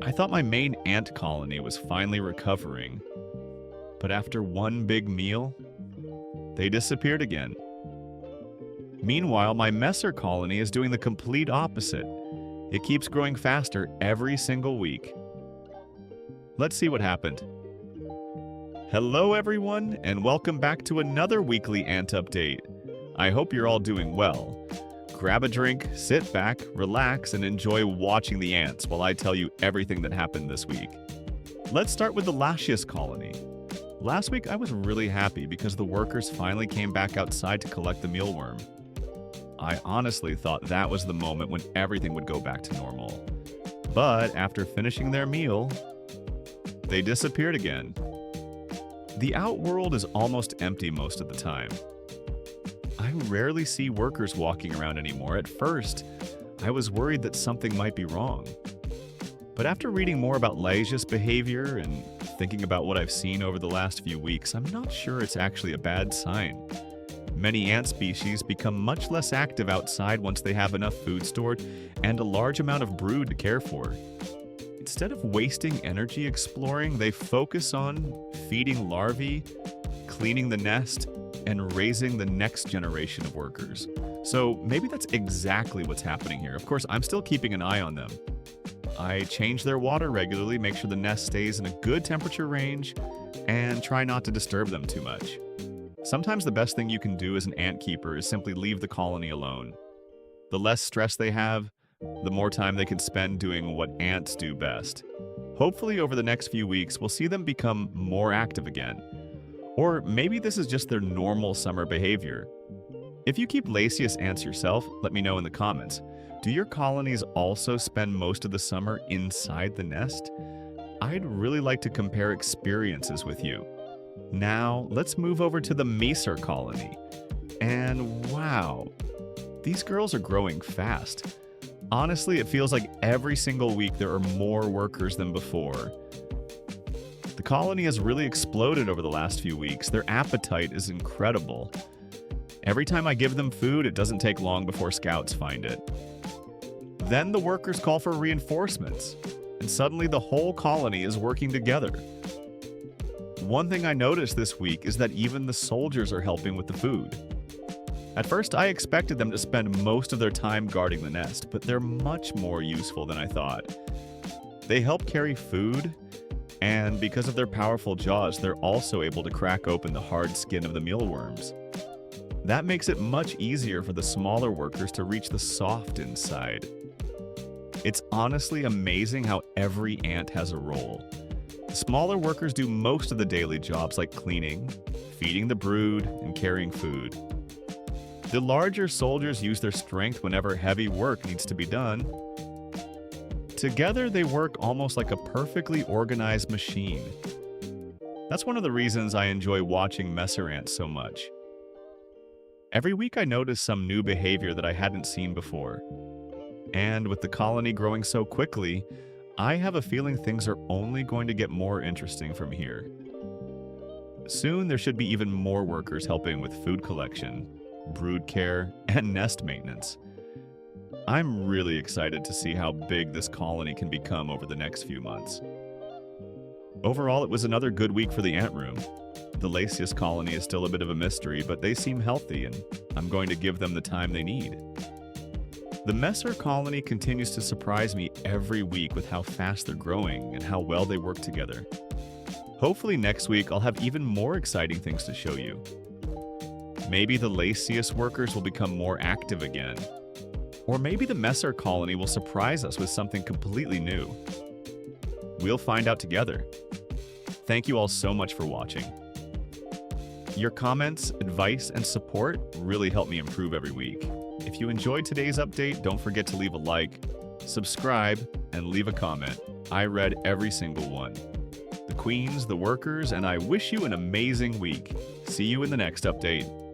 I thought my main ant colony was finally recovering, but after one big meal, they disappeared again. Meanwhile, my Messor colony is doing the complete opposite. It keeps growing faster every single week. Let's see what happened. Hello everyone, and welcome back to another weekly ant update. I hope you're all doing well. Grab a drink, sit back, relax, and enjoy watching the ants while I tell you everything that happened this week. Let's start with the Lasius colony. Last week I was really happy because the workers finally came back outside to collect the mealworm. I honestly thought that was the moment when everything would go back to normal. But after finishing their meal, they disappeared again. The outworld is almost empty most of the time. I rarely see workers walking around anymore. At first, I was worried that something might be wrong. But after reading more about Lasius' behavior and thinking about what I've seen over the last few weeks, I'm not sure it's actually a bad sign. Many ant species become much less active outside once they have enough food stored and a large amount of brood to care for. Instead of wasting energy exploring, they focus on feeding larvae, cleaning the nest, and raising the next generation of workers. So maybe that's exactly what's happening here. Of course, I'm still keeping an eye on them. I change their water regularly, make sure the nest stays in a good temperature range, and try not to disturb them too much. Sometimes the best thing you can do as an ant keeper is simply leave the colony alone. The less stress they have, the more time they can spend doing what ants do best. Hopefully over the next few weeks, we'll see them become more active again. Or maybe this is just their normal summer behavior. If you keep Lasius ants yourself, let me know in the comments. Do your colonies also spend most of the summer inside the nest? I'd really like to compare experiences with you. Now, let's move over to the Messor colony. And wow, these girls are growing fast. Honestly, it feels like every single week there are more workers than before. The colony has really exploded over the last few weeks. Their appetite is incredible. Every time I give them food, it doesn't take long before scouts find it. Then the workers call for reinforcements, and suddenly the whole colony is working together. One thing I noticed this week is that even the soldiers are helping with the food. At first, I expected them to spend most of their time guarding the nest, but they're much more useful than I thought. They help carry food, and because of their powerful jaws, they're also able to crack open the hard skin of the mealworms. That makes it much easier for the smaller workers to reach the soft inside. It's honestly amazing how every ant has a role. The smaller workers do most of the daily jobs like cleaning, feeding the brood, and carrying food. The larger soldiers use their strength whenever heavy work needs to be done. Together, they work almost like a perfectly organized machine. That's one of the reasons I enjoy watching Messor ants so much. Every week I notice some new behavior that I hadn't seen before. And with the colony growing so quickly, I have a feeling things are only going to get more interesting from here. Soon there should be even more workers helping with food collection, brood care, and nest maintenance. I'm really excited to see how big this colony can become over the next few months. Overall, it was another good week for the ant room. The Lasius colony is still a bit of a mystery, but they seem healthy and I'm going to give them the time they need. The Messor colony continues to surprise me every week with how fast they're growing and how well they work together. Hopefully next week I'll have even more exciting things to show you. Maybe the Lasius workers will become more active again. Or maybe the Messor colony will surprise us with something completely new. We'll find out together. Thank you all so much for watching. Your comments, advice, and support really help me improve every week. If you enjoyed today's update, don't forget to leave a like, subscribe, and leave a comment. I read every single one. The queens, the workers, and I wish you an amazing week. See you in the next update.